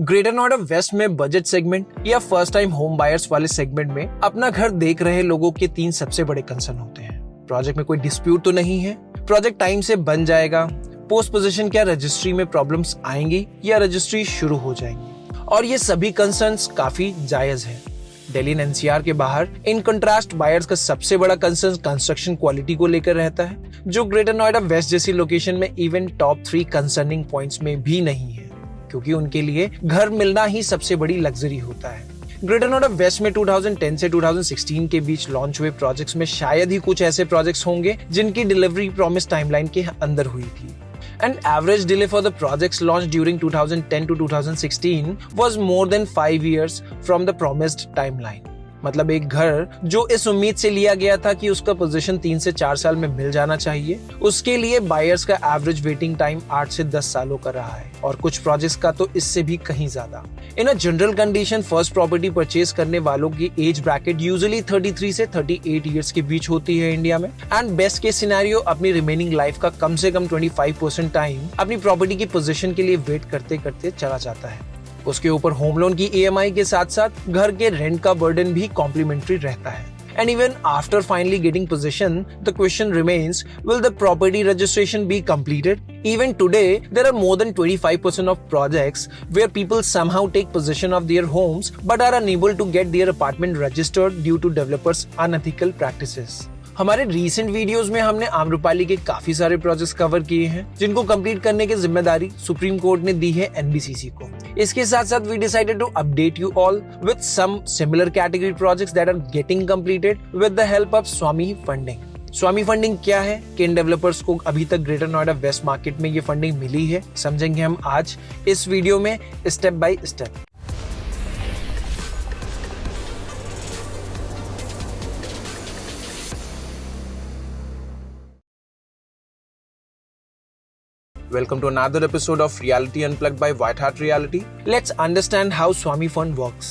Greater Noida waste में budget segment या first time home buyers वाले सेगमेंट में अपना घर देख रहे लोगों के 3 सबसे बड़े कंसर्न होते हैं। प्रोजेक्ट में कोई डिस्प्यूट तो नहीं है, प्रोजेक्ट टाइम से बन जाएगा, पोस्ट पोजीशन क्या रजिस्ट्री में प्रॉब्लम्स आएंगी या रजिस्ट्री शुरू हो जाएंगी। और ये सभी कंसर्न्स काफी जायज है। दिल्ली एंड एनसीआर के बाहर इन कंट्रास्ट बायर्स का सबसे बड़ा कंसर्न कंस्ट्रक्शन क्वालिटी को लेकर रहता है, जो ग्रेटर नोएडा वेस्ट जैसी लोकेशन में इवन टॉप 3 कंसर्निंग पॉइंट्स में भी नहीं है, क्योंकि उनके लिए घर मिलना ही सबसे बड़ी लग्जरी होता है। ग्रेटर नोएडा वेस्ट में 2010 से 2016 के बीच लॉन्च हुए प्रोजेक्ट्स में शायद ही कुछ ऐसे प्रोजेक्ट्स होंगे जिनकी डिलीवरी प्रॉमिस्ड टाइमलाइन के अंदर हुई थी। An average delay for the projects launched during 2010 to 2016 was more than 5 years from the promised timeline. मतलब एक घर जो इस उम्मीद से लिया गया था कि उसका पोजीशन 3 से 4 साल में मिल जाना चाहिए, उसके लिए बायर्स का एवरेज वेटिंग टाइम 8 से 10 सालों का रहा है, और कुछ प्रोजेक्ट्स का तो इससे भी कहीं ज्यादा। In a general condition first property purchase करने वालों की एज ब्रैकेट यूजुअली 33 से 38 इयर्स के बीच होती है इंडिया में, एंड बेस्ट केस सिनेरियो अपनी रिमेनिंग लाइफ का कम से कम 25% टाइम अपनी प्रॉपर्टी की पोजीशन के लिए वेट करते करते चला जाता है। उसके ऊपर होम लोन की EMI के साथ साथ घर के रेंट का बर्डन भी कॉम्प्लीमेंट्री रहता है। And even after finally getting possession, the question remains, will the property registration be completed? Even today, there are more than 25% of projects where people somehow take possession of their homes but are unable to get their apartment registered due to developers' unethical practices. हमारे recent videos में हमने आम्रपाली के काफी सारे projects cover किए हैं, जिनको complete करने की जिम्मेदारी सुप्रीम कोर्ट ने दी है NBCC को। इसके साथ साथ we decided to update you all with some similar category projects that are getting completed with the help of Swami funding. Swami funding क्या है, किन डेवलपर्स को अभी तक ग्रेटर नोएडा वेस्ट मार्केट में ये फंडिंग मिली है, समझेंगे हम आज इस वीडियो में step by step. Welcome to another episode of Reality Unplugged by White Hat Reality. Let's understand how Swami Fund works.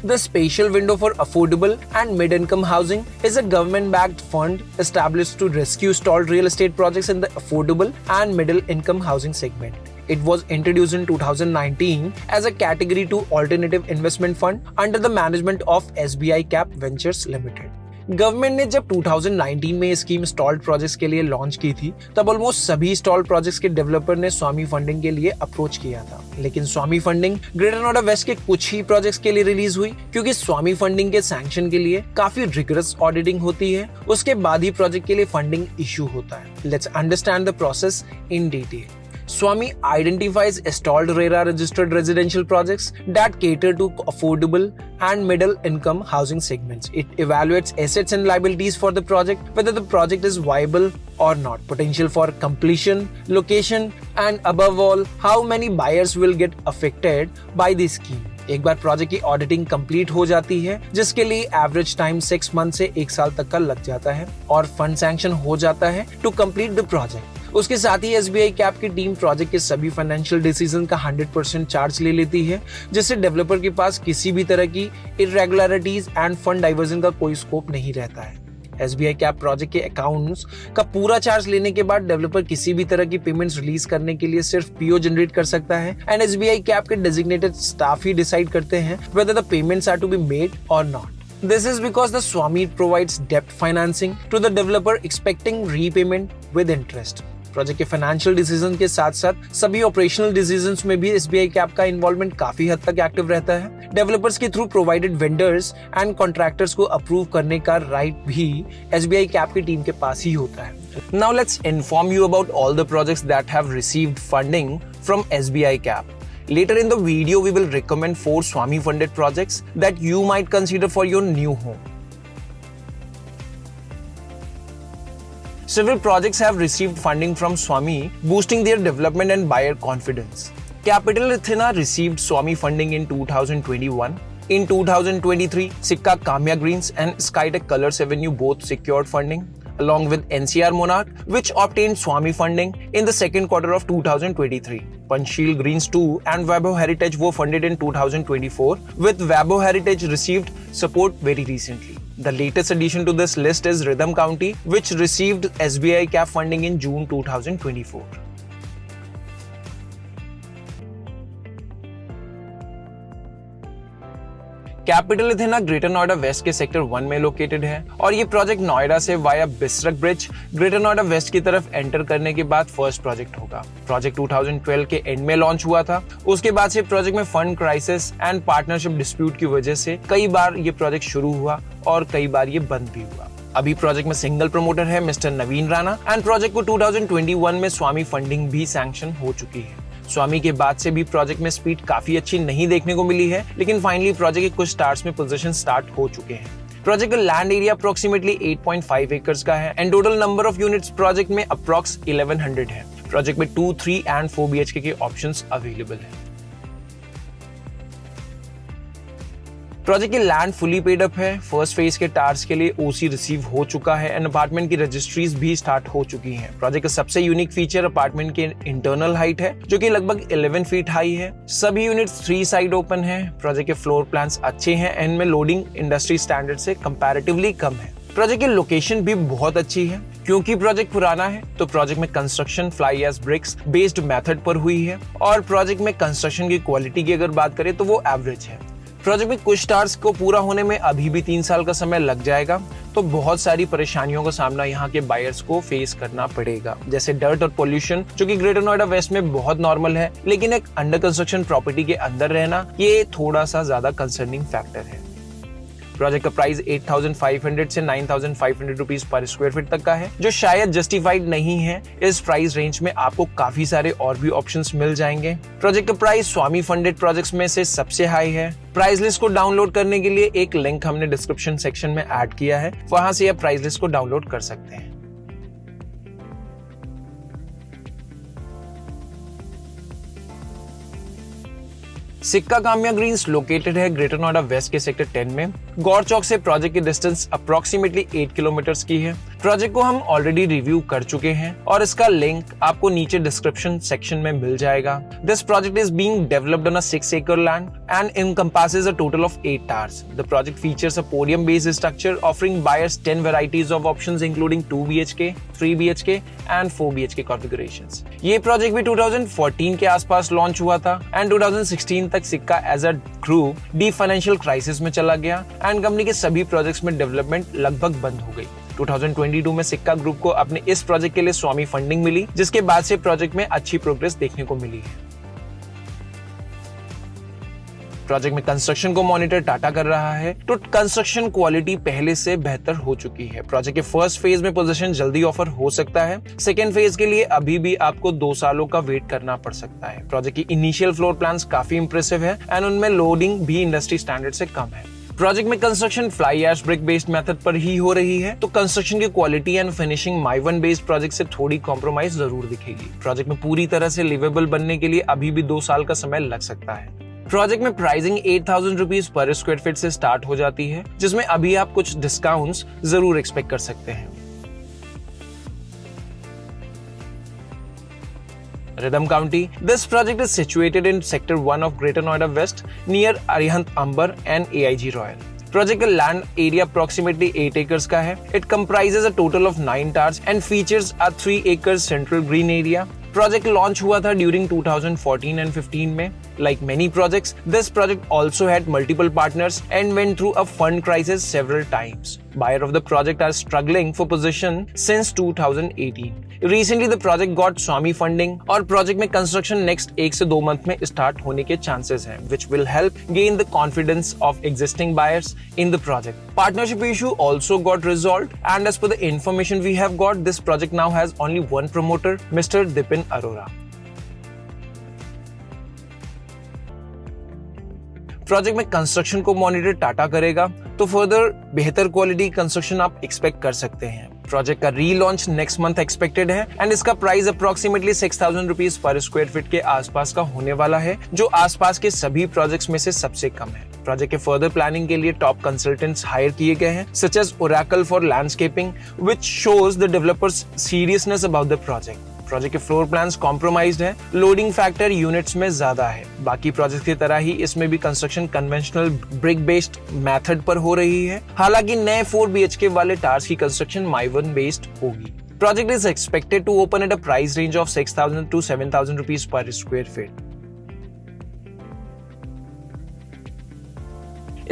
The Spatial Window for Affordable and Mid-Income Housing is a government-backed fund established to rescue stalled real estate projects in the affordable and middle-income housing segment. It was introduced in 2019 as a Category 2 alternative investment fund under the management of SBI Cap Ventures Limited. Government ने जब 2019 में scheme stalled projects के लिए launch की थी, तब almost सभी stalled projects के डेवलपर ने स्वामी फंडिंग के लिए अप्रोच किया था। लेकिन स्वामी फंडिंग ग्रेटर नोएडा वेस्ट के कुछ ही प्रोजेक्ट्स के लिए रिलीज हुई, क्योंकि स्वामी फंडिंग के सैंक्शन के लिए काफी रिगरस ऑडिटिंग होती है, उसके बाद ही प्रोजेक्ट के लिए फंडिंग इशू होता है। Let's understand the process in detail. Swami identifies stalled RERA registered residential projects that cater to affordable and middle income housing segments. It evaluates assets and liabilities for the project, whether the project is viable or not, potential for completion, location, and above all, how many buyers will get affected by the scheme. एक बार project की auditing complete हो जाती है, जिसके लिए average time 6 month से 1 साल तक का लग जाता है, और फंड सैंक्शन हो जाता है टू कंप्लीट द प्रोजेक्ट। उसके साथ ही SBI कैप की टीम प्रोजेक्ट के सभी फाइनेंशियल डिसीजन का 100% चार्ज ले लेती है, जिससे डेवलपर के पास किसी भी तरह की इरेगुलरिटीज एंड फंड डाइवर्जन का कोई स्कोप नहीं रहता है। SBI कैप प्रोजेक्ट के अकाउंट्स का पूरा चार्ज लेने के बाद डेवलपर किसी भी तरह की पेमेंट्स रिलीज करने के लिए सिर्फ PO जनरेट कर सकता है, एंड SBI कैप के डेजिग्नेटेड स्टाफ ही डिसाइड करते हैं whether the payments are to be made or not. This is because the Swami provides debt financing to the developer expecting repayment with interest. Project के financial decision के साथ साथ सभी operational decisions में भी SBI cap का involvement काफी हद तक एक्टिव रहता है। डेवलपर्स के through provided vendors and contractors को अप्रूव करने का राइट भी SBI कैप की टीम के पास ही होता है। Now let's inform you about all the projects that have received funding from SBI cap. Later in the video, we will recommend 4 Swami funded projects that you might consider for your new home. Several projects have received funding from Swami, boosting their development and buyer confidence. Capital Athena received Swami funding in 2021. In 2023, Sikka Kamya Greens and Skytech Colors Avenue both secured funding, along with NCR Monarch, which obtained Swami funding in the second quarter of 2023. Panchsheel Greens 2 and Vaibhav Heritage were funded in 2024, with Vaibhav Heritage received support very recently. The latest addition to this list is Rhythm County, which received SBI cap funding in June 2024. Capital Athena Greater Noida West के sector 1 में located है और ये project Noida से via Bisrakh bridge Greater Noida West की तरफ enter करने के बाद फर्स्ट प्रोजेक्ट होगा। प्रोजेक्ट 2012 के एंड में लॉन्च हुआ था। उसके बाद से प्रोजेक्ट में fund crisis and partnership dispute की वजह से कई बार ये प्रोजेक्ट शुरू हुआ और कई बार ये बंद भी हुआ। अभी प्रोजेक्ट में सिंगल प्रमोटर है mister Naveen Rana and project को 2021 में स्वामी फंडिंग भी सैंक्शन हो चुकी है। स्वामी के बाद से भी प्रोजेक्ट में स्पीड काफी अच्छी नहीं देखने को मिली है, लेकिन फाइनली प्रोजेक्ट के कुछ स्टार्स में पोजीशन स्टार्ट हो चुके हैं। प्रोजेक्ट का लैंड एरिया अप्रोक्सीमेटली 8.5 एकर्स का है and total number of units project में अप्रॉक्स 1100 है। प्रोजेक्ट में 2, 3 एंड 4 BHK के ऑप्शंस अवेलेबल है। प्रोजेक्ट की लैंड फुली पेड अप है। फर्स्ट फेज के टार्स के लिए ओसी रिसीव हो चुका है एंड अपार्टमेंट की रजिस्ट्रीज भी स्टार्ट हो चुकी हैं। प्रोजेक्ट का सबसे यूनिक फीचर अपार्टमेंट के इंटरनल हाइट है जो कि लगभग 11 फीट हाई है। सभी यूनिट्स 3 साइड ओपन है। प्रोजेक्ट के फ्लोर प्लान्स अच्छे हैं एंड में लोडिंग इंडस्ट्री स्टैंडर्ड से कंपैरेटिवली कम है। प्रोजेक्ट की लोकेशन भी बहुत अच्छी है। क्योंकि प्रोजेक्ट पुराना है तो प्रोजेक्ट में construction fly ash bricks based method पर हुई है और प्रोजेक्ट में कंस्ट्रक्शन की क्वालिटी की अगर बात करें तो वो एवरेज है। प्रोजेक्ट में कुछ टास्क को पूरा होने में अभी भी 3 साल का समय लग जाएगा, तो बहुत सारी परेशानियों का सामना यहाँ के बायर्स को फेस करना पड़ेगा, जैसे डर्ट और पोल्यूशन जो कि ग्रेटर नोएडा वेस्ट में बहुत नॉर्मल है, लेकिन एक अंडर कंस्ट्रक्शन प्रॉपर्टी के अंदर रहना ये थोड़ा सा ज्यादा कंसर्निंग फैक्टर है। प्रोजेक्ट का प्राइस 8,500 से 9,500 रुपीज पर स्क्वायर फीट तक का है, जो शायद जस्टिफाइड नहीं है। इस प्राइस रेंज में आपको काफी सारे और भी ऑप्शंस मिल जाएंगे। प्रोजेक्ट का प्राइस स्वामी फंडेड प्रोजेक्ट्स में से सबसे हाई है। प्राइस लिस्ट को डाउनलोड करने के लिए एक लिंक हमने डिस्क्रिप्शन सेक्शन में ऐड किया है, वहां से आप प्राइस लिस्ट को डाउनलोड कर सकते हैं। सिक्का काम्या ग्रीन्स लोकेटेड है ग्रेटर नोएडा वेस्ट के सेक्टर 10 में। गौर चौक से प्रोजेक्ट की डिस्टेंस अप्रोक्सीमेटली 8 किलोमीटर्स की है। प्रोजेक्ट को हम ऑलरेडी रिव्यू कर चुके हैं और इसका लिंक आपको नीचे डिस्क्रिप्शन सेक्शन में मिल जाएगा। This project is being developed on a 6 acre land and encompasses a total of 8 towers. The project features a podium-based structure offering buyers 10 varieties of options including 2 BHK, 3 BHK and 4 BHK configurations. ये project भी 2014 के आसपास launch हुआ था and 2016 तक Sikka as a group deep financial crisis में चला गया एंड कंपनी के सभी प्रोजेक्ट्स में डेवलपमेंट लगभग बंद हो गई। 2022 में सिक्का ग्रुप को अपने इस प्रोजेक्ट के लिए स्वामी फंडिंग मिली, जिसके बाद से प्रोजेक्ट में अच्छी प्रोग्रेस देखने को मिली है। प्रोजेक्ट में कंस्ट्रक्शन को मॉनिटर टाटा कर रहा है, तो कंस्ट्रक्शन क्वालिटी पहले से बेहतर हो चुकी है। प्रोजेक्ट के फर्स्ट फेज में पोजीशन जल्दी ऑफर हो सकता है। सेकेंड फेज के लिए अभी भी आपको 2 सालों का वेट करना पड़ सकता है। प्रोजेक्ट की इनिशियल फ्लोर प्लान्स काफी इंप्रेसिव है एंड उनमें लोडिंग भी इंडस्ट्री स्टैंडर्ड से कम है। प्रोजेक्ट में construction fly ash brick based method पर ही हो रही है, तो कंस्ट्रक्शन की quality and finishing Mivan based project से थोड़ी कॉम्प्रोमाइज जरूर दिखेगी। प्रोजेक्ट में पूरी तरह से लिवेबल बनने के लिए अभी भी 2 साल का समय लग सकता है। प्रोजेक्ट में प्राइसिंग 8,000 रुपीज पर स्क्वायर फीट से स्टार्ट हो जाती है, जिसमें अभी आप कुछ डिस्काउंट्स जरूर एक्सपेक्ट कर सकते हैं। Rhythm County. This project is situated in Sector 1 of Greater Noida West near Arihant Amber and AIG Royal. Project का land area approximately 8 acres का है. It comprises a total of 9 towers and features a 3 acres central green area. Project launch हुआ था during 2014 and 15 में. Like many projects, this project also had multiple partners and went through a fund crisis several times. Buyer of the project are struggling for position since 2018. Recently, the project got Swami funding और project में construction next 1 से 2 month में start होने के chances हैं, which will help gain the confidence of existing buyers in the project. Partnership issue also got resolved, and as per the information we have got, this project now has only one promoter, Mr. Dipin Arora. Project में construction को monitor Tata करेगा, तो further बेहतर quality construction आप expect कर सकते हैं। Project का रीलॉन्च नेक्स्ट मंथ एक्सपेक्टेड है एंड इसका प्राइस अप्रोक्सीमेटली 6,000 रुपीज पर स्क्वायर फीट के आसपास का होने वाला है, जो आसपास के सभी प्रोजेक्ट्स में से सबसे कम है। प्रोजेक्ट के फर्दर प्लानिंग के लिए टॉप कंसल्टेंट्स हायर किए गए हैं, such as Oracle for landscaping, which shows the developers seriousness about the project. Project के फ्लोर प्लान्स कॉम्प्रोमाइज्ड है, लोडिंग फैक्टर यूनिट्स में ज्यादा है। बाकी प्रोजेक्ट की तरह ही इसमें भी construction conventional brick based method पर हो रही है, हालांकि नए 4 BHK वाले टावर्स की कंस्ट्रक्शन माइवन बेस्ड होगी। Project is expected to open at a price range of 6,000 to 7,000 rupees पर square feet.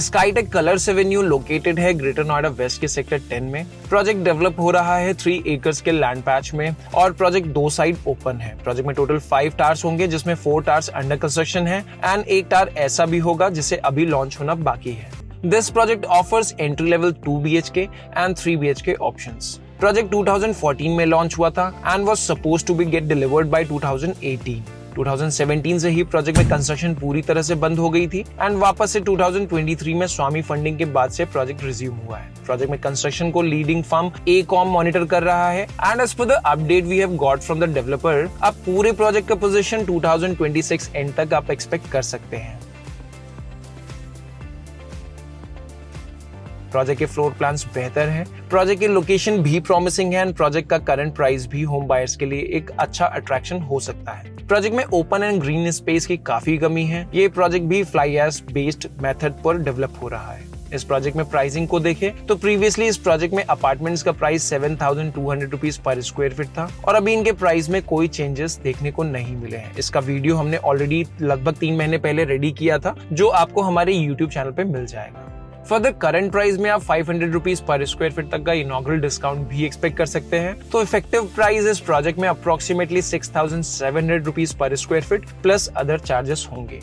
Skytech Colours Avenue located है ग्रेटर नोएडा वेस्ट के सेक्टर 10 में। प्रोजेक्ट डेवलप हो रहा है 3 एकर्स के लैंड पैच में और प्रोजेक्ट 2 साइड ओपन है। प्रोजेक्ट में टोटल 5 टावर्स होंगे जिसमें 4 टावर्स अंडर कंस्ट्रक्शन है एंड 1 टावर ऐसा भी होगा जिसे अभी लॉन्च होना बाकी है। This project offers entry level 2 BHK and 3 BHK options. Project 2014 में लॉन्च हुआ था and was supposed to be get delivered by 2018। 2017 से ही प्रोजेक्ट में कंस्ट्रक्शन पूरी तरह से बंद हो गई थी एंड वापस से 2023 में स्वामी फंडिंग के बाद से प्रोजेक्ट रिज्यूम हुआ है। प्रोजेक्ट में कंस्ट्रक्शन को लीडिंग फर्म AECOM मॉनिटर कर रहा है and as per the update we have got from the developer, अब पूरे प्रोजेक्ट का पोजीशन 2026 एंड तक आप एक्सपेक्ट कर सकते हैं। प्रोजेक्ट के फ्लोर प्लान्स बेहतर हैं, प्रोजेक्ट की लोकेशन भी प्रॉमिसिंग है एंड प्रोजेक्ट का करंट प्राइस भी होम बायर्स के लिए एक अच्छा अट्रैक्शन हो सकता है। प्रोजेक्ट में ओपन एंड ग्रीन स्पेस की काफी कमी है। ये प्रोजेक्ट भी फ्लाई ऐश बेस्ड मेथड पर डेवलप हो रहा है। इस प्रोजेक्ट में प्राइसिंग को देखें तो प्रीवियसली इस प्रोजेक्ट में अपार्टमेंट्स का प्राइस 7,200 रुपीज पर स्क्वायर फीट था और अभी इनके प्राइस में कोई चेंजेस देखने को नहीं मिले हैं। इसका वीडियो हमने ऑलरेडी लगभग 3 महीने पहले रेडी किया था जो आपको हमारे YouTube चैनल पे मिल जाएगा। फॉर द करंट प्राइस में आप 500 रुपीज पर स्क्वायर फीट तक का इनॉग्रल डिस्काउंट भी एक्सपेक्ट कर सकते हैं। तो इफेक्टिव प्राइस इस प्रोजेक्ट में अप्रोक्सीमेटली 6,700 रुपीज पर square feet plus other charges होंगे।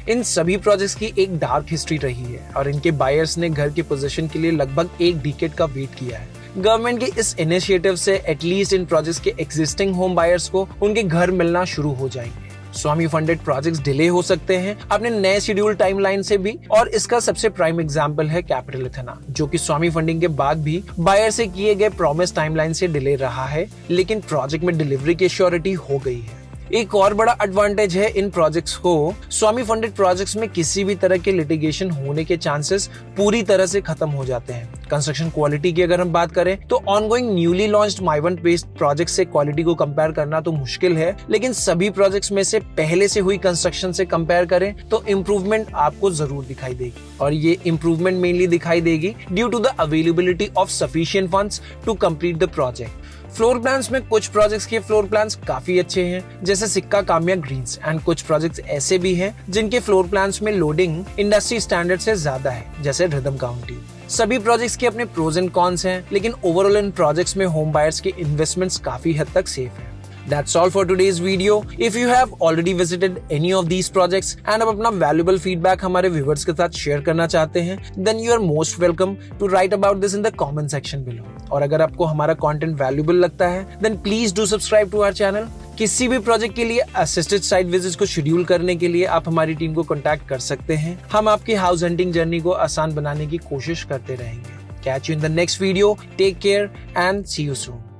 इन सभी प्रोजेक्ट्स की एक डार्क हिस्ट्री रही है और इनके बायर्स ने घर के पोजीशन के लिए लगभग 1 डिकेड का वेट किया है। गवर्नमेंट के इस इनिशिएटिव से एटलीस्ट इन प्रोजेक्ट्स के एग्जिस्टिंग होम बायर्स को उनके घर मिलना शुरू हो जाएंगे। स्वामी फंडेड प्रोजेक्ट्स डिले हो सकते हैं अपने नए शेड्यूल टाइमलाइन से भी और इसका सबसे प्राइम एग्जांपल है कैपिटल इथेना जो कि स्वामी फंडिंग के बाद भी बायर से किए गए प्रॉमिस टाइमलाइन से डिले रहा है, लेकिन प्रोजेक्ट में डिलीवरी की श्योरिटी हो गई है। एक और बड़ा एडवांटेज है इन प्रोजेक्ट्स को, स्वामी फंडेड प्रोजेक्ट्स में किसी भी तरह के लिटिगेशन होने के चांसेस पूरी तरह से खत्म हो जाते हैं। कंस्ट्रक्शन क्वालिटी की अगर हम बात करें तो ongoing newly launched माइवन based project से क्वालिटी को कंपेयर करना तो मुश्किल है, लेकिन सभी प्रोजेक्ट्स में से पहले से हुई कंस्ट्रक्शन से कंपेयर करें तो इम्प्रूवमेंट आपको जरूर दिखाई देगी और ये इम्प्रूवमेंट मेनली दिखाई देगी due to the availability of sufficient funds to complete the project. Floor plans में कुछ प्रोजेक्ट्स के फ्लोर प्लान्स काफी अच्छे हैं जैसे सिक्का कामिया ग्रीन्स एंड कुछ प्रोजेक्ट्स ऐसे भी हैं जिनके फ्लोर प्लान्स में लोडिंग इंडस्ट्री स्टैंडर्ड से ज्यादा है जैसे रिदम काउंटी। सभी प्रोजेक्ट्स के अपने प्रोज एंड कॉन्स हैं, लेकिन ओवरऑल इन प्रोजेक्ट्स में होम बायर्स के इन्वेस्टमेंट्स काफी हद तक सेफ है। That's all for today's video. If you have already visited any of these projects and आप अपना valuable feedback हमारे viewers के साथ share करना चाहते हैं, then you are most welcome to write about this in the comment section below. और अगर आपको हमारा content valuable लगता है, then please do subscribe to our channel. किसी भी प्रोजेक्ट के लिए असिस्टेड साइट विजिट्स को शेड्यूल करने के लिए आप हमारी टीम को कांटेक्ट कर सकते हैं। हम आपकी हाउस हंटिंग जर्नी को आसान बनाने की कोशिश करते रहेंगे। Catch you in the next video. Take care and see you soon.